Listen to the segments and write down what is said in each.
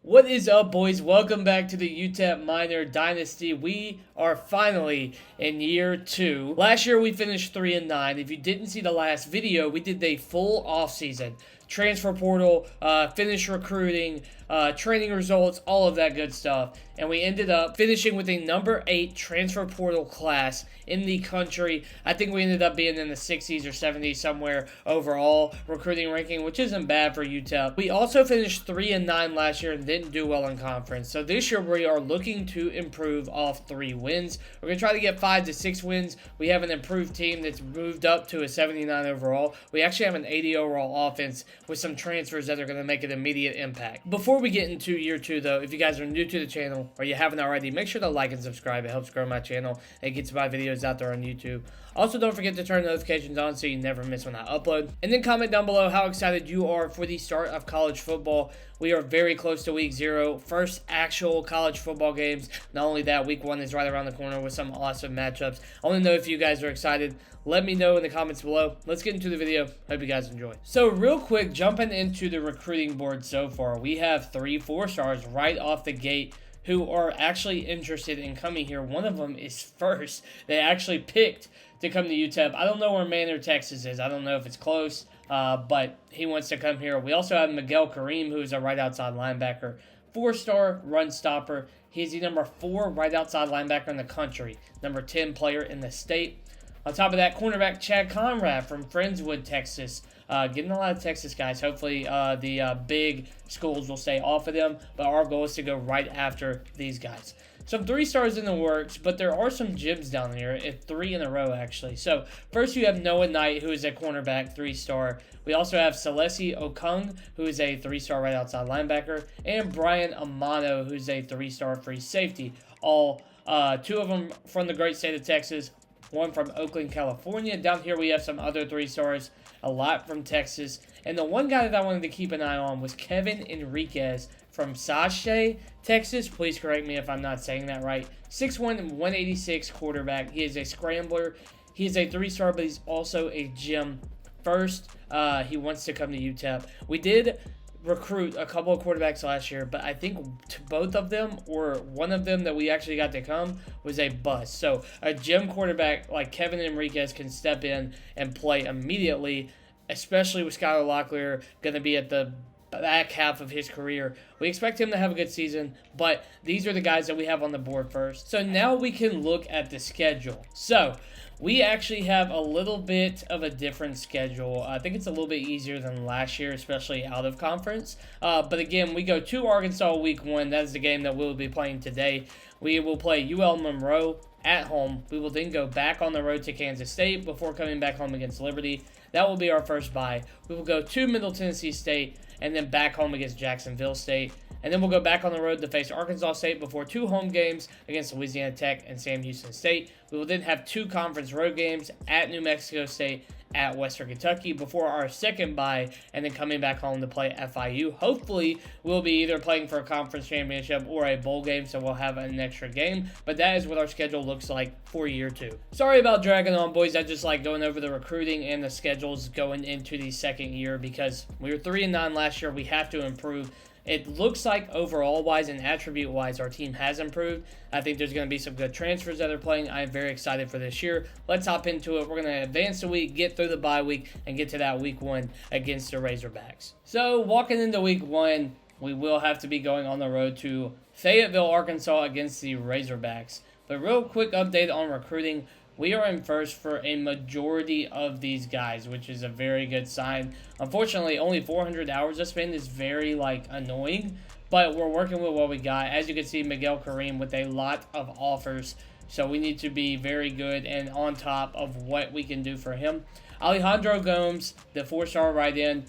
What is up, boys? Welcome back to the UTEP Minor Dynasty. We are finally in year 2. Last year we finished 3-9. If you didn't see the last video, we did a full offseason. Transfer portal, finish recruiting, training results, all of that good stuff. And we ended up finishing with a number 8 transfer portal class in the country. I think we ended up being in the 60s or 70s somewhere overall recruiting ranking, which isn't bad for UTEP. We also finished 3-9 last year and didn't do well in conference. So this year we are looking to improve off 3 wins. We're going to try to get 5 to 6 wins. We have an improved team that's moved up to a 79 overall. We actually have an 80 overall offense with some transfers that are going to make an immediate impact. Before we get into year 2 though, if you guys are new to the channel or you haven't already, make sure to like and subscribe. It helps grow my channel and gets my videos out there on YouTube. Also, don't forget to turn notifications on so you never miss when I upload. And then comment down below how excited you are for the start of college football. We are very close to week 0. First actual college football games. Not only that, week 1 is right around the corner with some awesome matchups. I want to know if you guys are excited. Let me know in the comments below. Let's get into the video. Hope you guys enjoy. So real quick, jumping into the recruiting board so far, we have 3 4-stars right off the gate who are actually interested in coming here. One of them is first. They actually picked to come to UTEP. I don't know where Manor, Texas is. I don't know if it's close, but he wants to come here. We also have Miguel Kareem, who's a right outside linebacker. 4-star run stopper. He's the number 4 right outside linebacker in the country. Number 10 player in the state. On top of that, cornerback Chad Conrad from Friendswood, Texas. Getting a lot of Texas guys. Hopefully the big schools will stay off of them, but our goal is to go right after these guys. Some 3-stars in the works, but there are some gems down here, 3 in a row actually. So first you have Noah Knight, who is a cornerback, 3-star. We also have Celesi Okung, who is a 3-star right outside linebacker, and Brian Amano, who's a 3-star free safety. All 2 of them from the great state of Texas. 1 from Oakland, California. Down here we have some other 3-stars, a lot from Texas. And the one guy that I wanted to keep an eye on was Kevin Enriquez from Sachet, Texas. Please correct me if I'm not saying that right. 6'1", 186 quarterback. He is a scrambler. He is a 3-star, but he's also a gym first. He wants to come to UTEP. We did recruit a couple of quarterbacks last year, but I think both of them or one of them that we actually got to come was a bust. So a gym quarterback like Kevin Enriquez can step in and play immediately, especially with Skylar Locklear going to be at the back half of his career. We expect him to have a good season, but these are the guys that we have on the board first. So now we can look at the schedule. So we actually have a little bit of a different schedule. I think it's a little bit easier than last year, especially out of conference. But again, we go to Arkansas week 1. That is the game that we'll be playing today. We will play UL Monroe at home. We will then go back on the road to Kansas State before coming back home against Liberty. That will be our first bye. We will go to Middle Tennessee State and then back home against Jacksonville State. And then we'll go back on the road to face Arkansas State before 2 home games against Louisiana Tech and Sam Houston State. We will then have 2 conference road games at New Mexico State, at Western Kentucky before our second bye, and then coming back home to play FIU. Hopefully, we'll be either playing for a conference championship or a bowl game, so we'll have an extra game. But that is what our schedule looks like for year 2. Sorry about dragging on, boys. I just like going over the recruiting and the schedules going into the second year because we were 3-9 last year. We have to improve. It looks like overall-wise and attribute-wise, our team has improved. I think there's going to be some good transfers that are playing. I'm very excited for this year. Let's hop into it. We're going to advance the week, get through the bye week, and get to that week 1 against the Razorbacks. So, walking into week 1, we will have to be going on the road to Fayetteville, Arkansas against the Razorbacks. But real quick update on recruiting. We are in first for a majority of these guys, which is a very good sign. Unfortunately, only 400 hours to spend is very, annoying. But we're working with what we got. As you can see, Miguel Kareem with a lot of offers. So we need to be very good and on top of what we can do for him. Alejandro Gomes, the 4-star right in,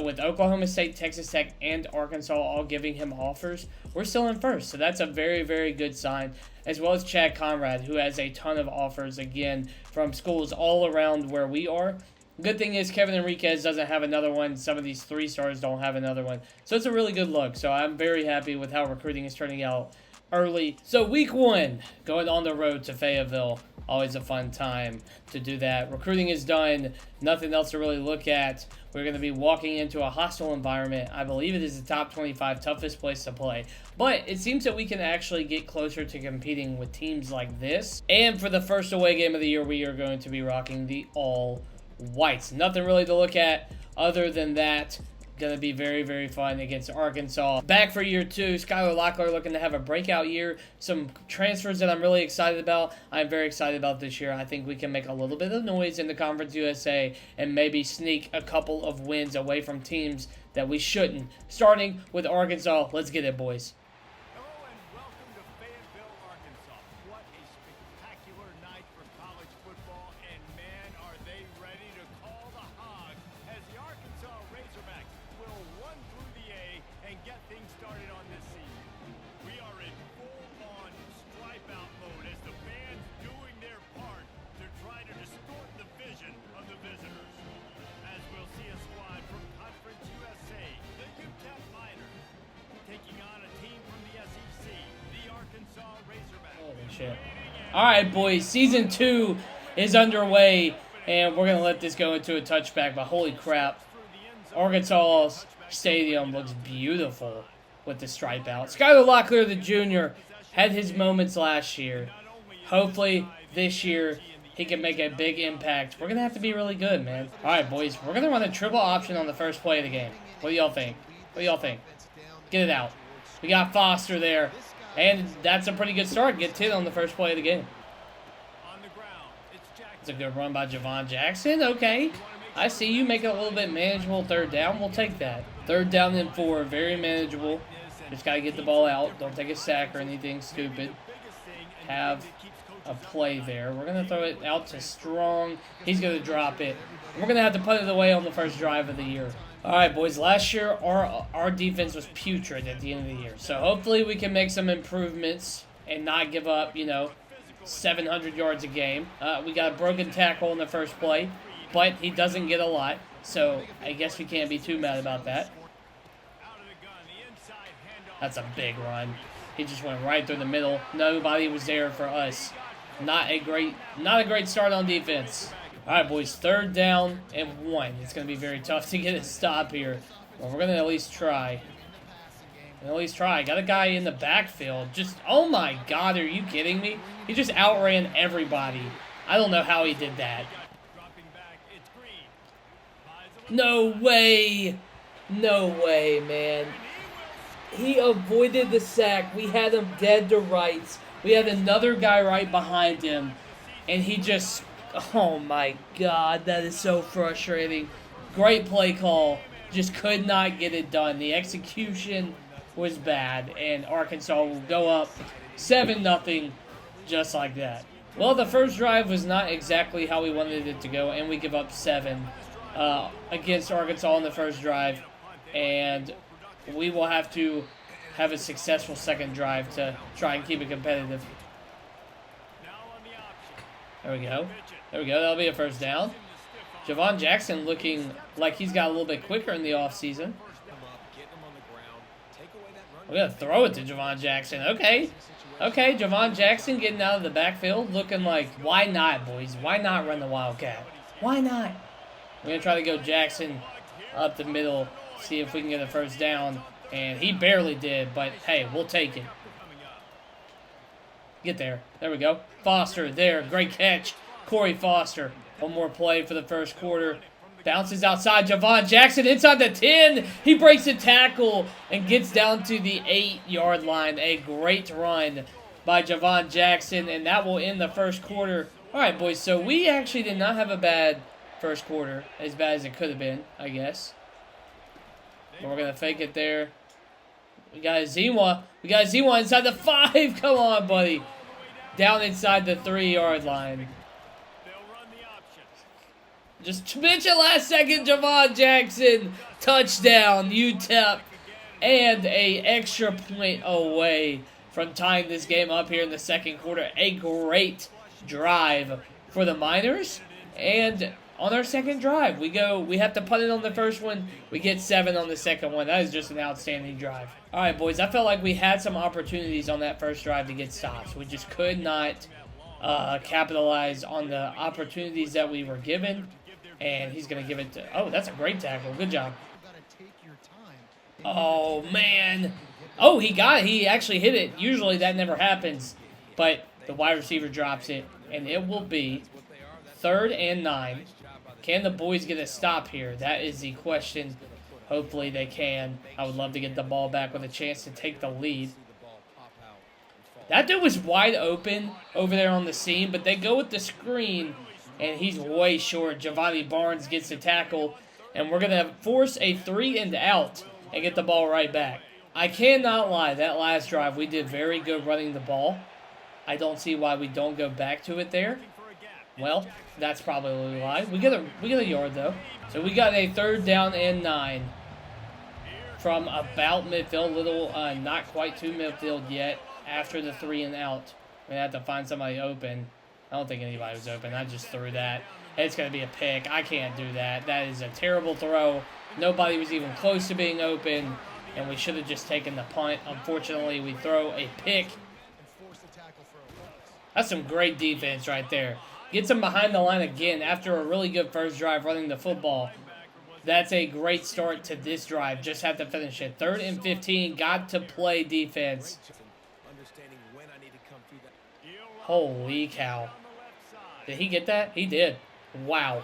with Oklahoma State, Texas Tech, and Arkansas all giving him offers, we're still in first. So that's a very, very good sign. As well as Chad Conrad, who has a ton of offers, again, from schools all around where we are. Good thing is Kevin Enriquez doesn't have another one. Some of these 3-stars don't have another one. So it's a really good look. So I'm very happy with how recruiting is turning out early. So week 1, going on the road to Fayetteville. Always a fun time to do that. Recruiting is done. Nothing else to really look at. We're going to be walking into a hostile environment. I believe it is the top 25 toughest place to play. But it seems that we can actually get closer to competing with teams like this. And for the first away game of the year, we are going to be rocking the all whites. Nothing really to look at other than that. Going to be very, very fun against Arkansas. Back for year 2, Skylar Locklear looking to have a breakout year. Some transfers that I'm really excited about. I'm very excited about this year. I think we can make a little bit of noise in the Conference USA and maybe sneak a couple of wins away from teams that we shouldn't. Starting with Arkansas. Let's get it, boys. Hello and welcome to Fayetteville, Arkansas. What a spectacular night for college football, and man, are they ready to call the hog as the Arkansas Razorbacks will run through the A and get things started on this season. We are in full-on stripe-out mode as the fans doing their part to try to distort the vision of the visitors. As we'll see a squad from Conference USA, the UTEP Miners, taking on a team from the SEC, the Arkansas Razorbacks. Holy shit. Alright, boys. Season 2 is underway, and we're going to let this go into a touchback, but holy crap. Arkansas's stadium looks beautiful with the stripe out. Skylar Locklear, the junior, had his moments last year. Hopefully, this year, he can make a big impact. We're going to have to be really good, man. Alright, boys. We're going to run a triple option on the first play of the game. What do y'all think? What do y'all think? Get it out. We got Foster there. And that's a pretty good start. Get 10 on the first play of the game. It's a good run by Javon Jackson. Okay. I see you make it a little bit manageable. Third down. We'll take that. Third down and 4. Very manageable. Just got to get the ball out. Don't take a sack or anything stupid. Have a play there. We're going to throw it out to Strong. He's going to drop it. We're going to have to put it away on the first drive of the year. All right, boys. Last year, our defense was putrid at the end of the year. So hopefully we can make some improvements and not give up, 700 yards a game. We got a broken tackle in the first play, but he doesn't get a lot. So I guess we can't be too mad about that. That's a big run. He just went right through the middle. Nobody was there for us. Not a great start on defense. All right, boys, third down and 1. It's going to be very tough to get a stop here. Well, we're going to at least try. Got a guy in the backfield. Oh my God, are you kidding me? He just outran everybody. I don't know how he did that. No way. No way, man. He avoided the sack. We had him dead to rights. We had another guy right behind him, and he just... Oh my God, that is so frustrating. Great play call, just could not get it done. The execution was bad, and Arkansas will go up 7-0 just like that. Well, the first drive was not exactly how we wanted it to go, and we give up 7 against Arkansas in the first drive, and we will have to have a successful second drive to try and keep it competitive. There we go. That'll be a first down. Javon Jackson looking like he's got a little bit quicker in the offseason. We're going to throw it to Javon Jackson. Okay, Javon Jackson getting out of the backfield looking like, why not, boys? Why not run the Wildcat? Why not? We're going to try to go Jackson up the middle, see if we can get a first down. And he barely did, but hey, we'll take it. Get there. There we go. Foster there. Great catch. Corey Foster. One more play for the first quarter. Bounces outside. Javon Jackson inside the 10. He breaks a tackle and gets down to the 8-yard line. A great run by Javon Jackson, and that will end the first quarter. All right, boys, so we actually did not have a bad first quarter. As bad as it could have been, I guess. But we're going to fake it there. We got Zima. Inside the 5. Come on, buddy. Down inside the 3-yard line. Just mention last second, Javon Jackson. Touchdown, UTEP. And a extra point away from tying this game up here in the second quarter. A great drive for the Miners. And on our second drive, we have to punt it on the first one. We get 7 on the second one. That is just an outstanding drive. All right, boys, I felt like we had some opportunities on that first drive to get stops. We just could not capitalize on the opportunities that we were given. And he's going to give it to... Oh, that's a great tackle. Good job. Oh, man. Oh, he got it. He actually hit it. Usually that never happens. But the wide receiver drops it. And it will be 3rd and 9. Can the boys get a stop here? That is the question. Hopefully they can. I would love to get the ball back with a chance to take the lead. That dude was wide open over there on the seam, but they go with the screen, and he's way short. Giovanni Barnes gets the tackle, and we're going to force a 3 and out and get the ball right back. I cannot lie, that last drive, we did very good running the ball. I don't see why we don't go back to it there. Well, that's probably why. We get a yard, though. So we got a 3rd down and 9 from about midfield. Little, not quite to midfield yet. After the 3 and out, we're going to have to find somebody open. I don't think anybody was open. I just threw that. It's going to be a pick. I can't do that. That is a terrible throw. Nobody was even close to being open, and we should have just taken the punt. Unfortunately, we throw a pick. That's some great defense right there. Gets them behind the line again after a really good first drive running the football. That's a great start to this drive. Just have to finish it. 3rd and 15. Got to play defense. Holy cow. Did he get that? He did. Wow.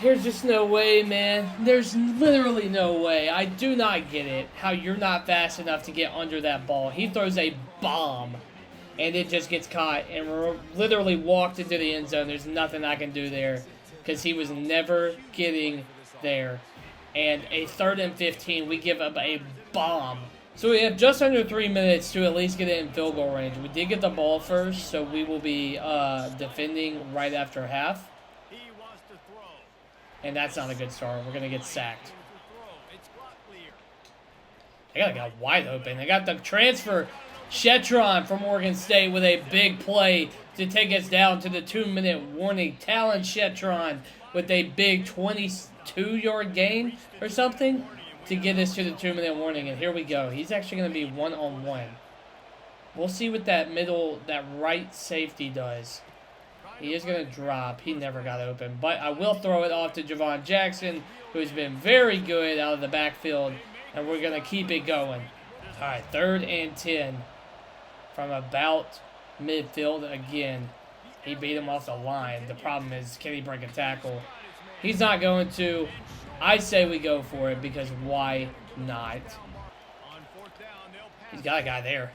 There's just no way, man. There's literally no way. I do not get it. How you're not fast enough to get under that ball. He throws a bomb. And it just gets caught. And we're literally walked into the end zone. There's nothing I can do there. Because he was never getting there. And a 3rd and 15. We give up a bomb. So we have just under 3 minutes to at least get it in field goal range. We did get the ball first, so we will be defending right after half. And that's not a good start. We're going to get sacked. They got a guy wide open. They got the transfer, Shetron from Oregon State, with a big play to take us down to the 2-minute warning. Talon Shetron with a big 22-yard gain or something to get us to the 2-minute warning, and here we go. He's actually going to be one-on-one. We'll see what that right safety does. He is going to drop. He never got open, but I will throw it off to Javon Jackson, who's been very good out of the backfield, and we're going to keep it going. All right, 3rd and 10 from about midfield again. He beat him off the line. The problem is, can he break a tackle? He's not going to. I say we go for it because why not? He's got a guy there.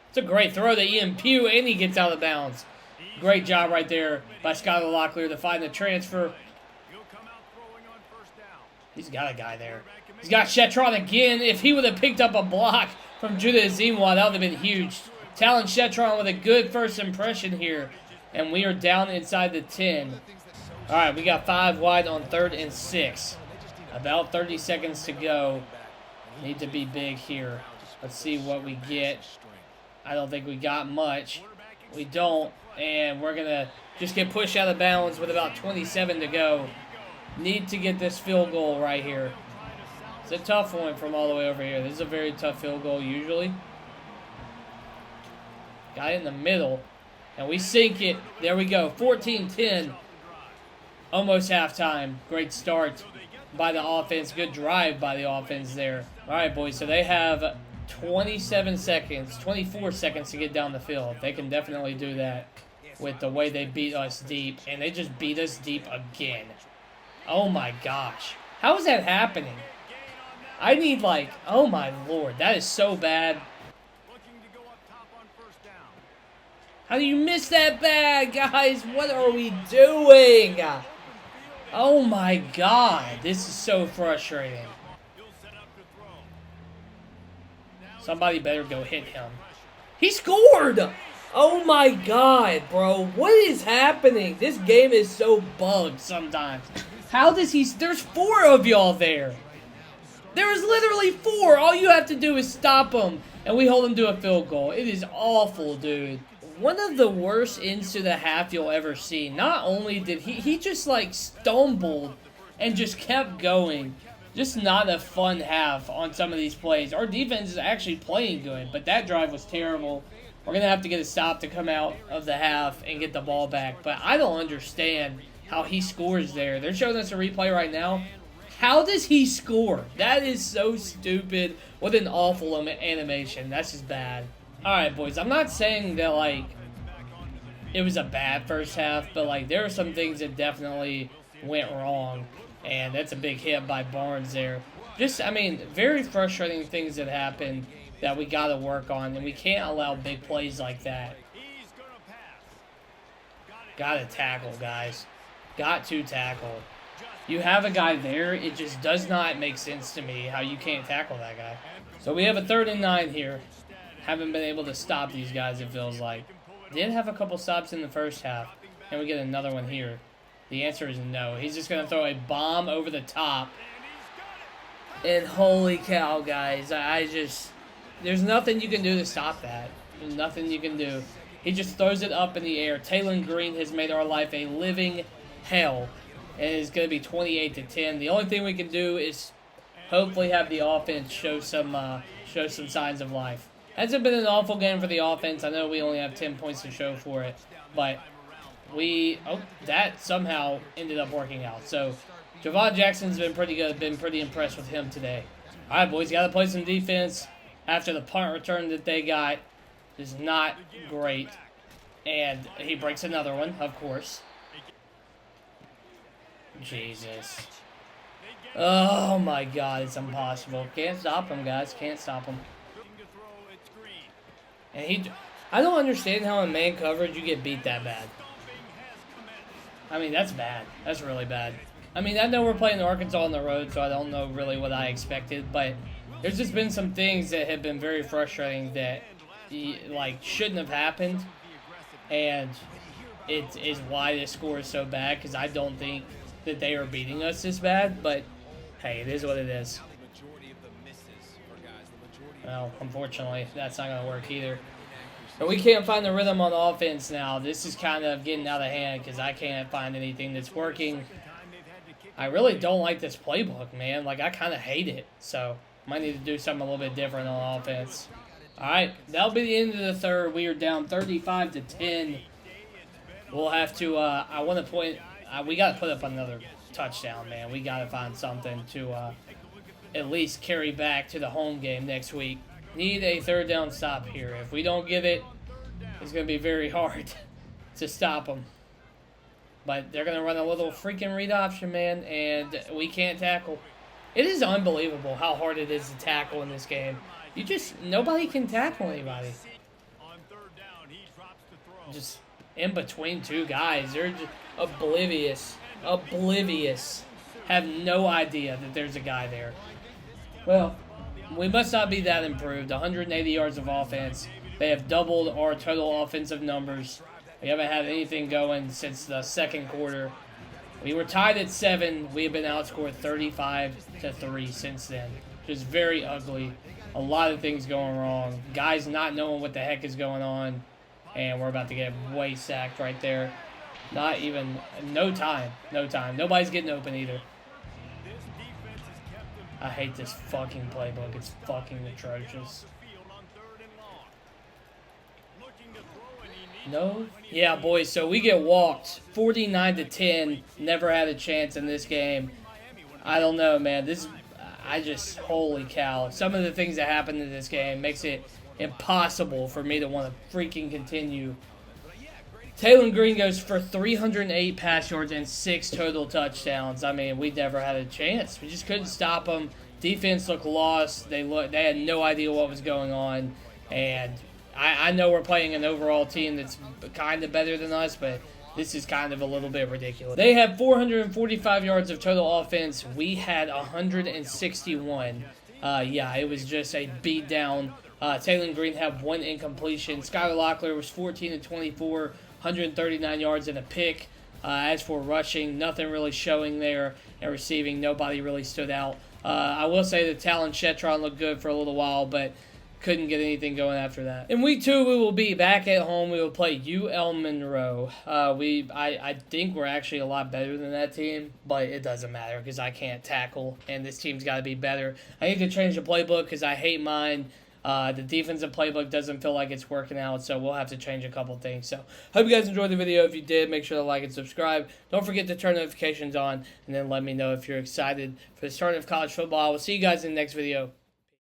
It's a great throw to Ian Pugh, and he gets out of bounds. Great job right there by Skylar Locklear to find the transfer. He's got a guy there. He's got Shetron again. If he would have picked up a block from Judah Azimwa, that would have been huge. Talon Shetron with a good first impression here. And we are down inside the 10. All right, we got 5 wide on 3rd and 6. About 30 seconds to go. Need to be big here. Let's see what we get. I don't think we got much. We don't. And we're going to just get pushed out of bounds with about 27 to go. Need to get this field goal right here. It's a tough one from all the way over here. This is a very tough field goal usually. Got it in the middle. And we sink it. There we go. 14-10. Almost halftime. Great start by the offense. Good drive by the offense there. All right, boys. So they have 27 seconds, 24 seconds to get down the field. They can definitely do that with the way they beat us deep. And they just beat us deep again. Oh, my gosh. How is that happening? I need, like, oh, my Lord. That is so bad. How do you miss that bad, guys? What are we doing? Oh my God, this is so frustrating. Somebody better go hit him. He scored! Oh my God, bro. What is happening? This game is so bugged sometimes. How does he... There's 4 of y'all there. There is literally 4. All you have to do is stop them, and we hold them to a field goal. It is awful, dude. One of the worst ends to the half you'll ever see. Not only did he just like stumbled and just kept going. Just not a fun half on some of these plays. Our defense is actually playing good, but that drive was terrible. We're going to have to get a stop to come out of the half and get the ball back. But I don't understand how he scores there. They're showing us a replay right now. How does he score? That is so stupid. What an awful animation. That's just bad. Alright, boys. I'm not saying that, like, it was a bad first half, but, like, there are some things that definitely went wrong. And that's a big hit by Barnes there. Just, I mean, very frustrating things that happened that we got to work on. And we can't allow big plays like that. Got to tackle, guys. Got to tackle. You have a guy there, it just does not make sense to me how you can't tackle that guy. So we have a 3rd and 9 here. Haven't been able to stop these guys, it feels like. Did have a couple stops in the first half. And we get another one here. The answer is no. He's just going to throw a bomb over the top. And holy cow, guys. There's nothing you can do to stop that. There's nothing you can do. He just throws it up in the air. Taylor Green has made our life a living hell. And it's going to be 28-10. The only thing we can do is hopefully have the offense show some signs of life. Hasn't been an awful game for the offense. I know we only have 10 points to show for it. But that somehow ended up working out. So Javon Jackson's been pretty good. Been pretty impressed with him today. All right, boys. Got to play some defense after the punt return that they got. Is not great. And he breaks another one, of course. Jesus. Oh my God, it's impossible. Can't stop him, guys. Can't stop him. And I don't understand how in man coverage you get beat that bad. I mean, that's bad. That's really bad. I mean, I know we're playing Arkansas on the road, so I don't know really what I expected, but there's just been some things that have been very frustrating that, like, shouldn't have happened, and it is why this score is so bad, because I don't think that they are beating us this bad, but hey, it is what it is. Well, unfortunately, that's not going to work either. But we can't find the rhythm on offense now. This is kind of getting out of hand because I can't find anything that's working. I really don't like this playbook, man. Like, I kind of hate it. So, might need to do something a little bit different on offense. All right, that'll be the end of the third. We are down 35-10. We'll have to, I want to point, we got to put up another touchdown, man. We got to find something to at least carry back to the home game next week. Need a 3rd down stop here. If we don't get it, it's going to be very hard to stop them. But they're going to run a little freaking read option, man, and we can't tackle. It is unbelievable how hard it is to tackle in this game. Nobody can tackle anybody. Just in between two guys. They're just oblivious. Have no idea that there's a guy there. Well, we must not be that improved. 180 yards of offense. They have doubled our total offensive numbers. We haven't had anything going since the second quarter. We were tied at 7. We have been outscored 35-3 since then. Just very ugly. A lot of things going wrong. Guys not knowing what the heck is going on. And we're about to get way sacked right there. Not even, no time. Nobody's getting open either. I hate this fucking playbook. It's fucking atrocious. No? Yeah, boys, so we get walked 49-10. Never had a chance in this game. I don't know, man. Holy cow. Some of the things that happened in this game makes it impossible for me to want to freaking continue. Taylor Green goes for 308 pass yards and 6 total touchdowns. I mean, we never had a chance. We just couldn't stop them. Defense looked lost. They had no idea what was going on. And I know we're playing an overall team that's kind of better than us, but this is kind of a little bit ridiculous. They had 445 yards of total offense. We had 161. Yeah, it was just a beat down. Taylor Green had 1 incompletion. Skylar Locklear was 14-24, 139 yards and a pick. As for rushing, nothing really showing there. And receiving, nobody really stood out. I will say that Talon Shetron looked good for a little while, but couldn't get anything going after that. In week 2, we will be back at home. We will play UL Monroe. I think we're actually a lot better than that team, but it doesn't matter because I can't tackle, and this team's got to be better. I need to change the playbook because I hate mine. The defensive playbook doesn't feel like it's working out, so we'll have to change a couple things. So hope you guys enjoyed the video. If you did, make sure to like and subscribe. Don't forget to turn notifications on, and then let me know if you're excited for the start of college football. I will see you guys in the next video.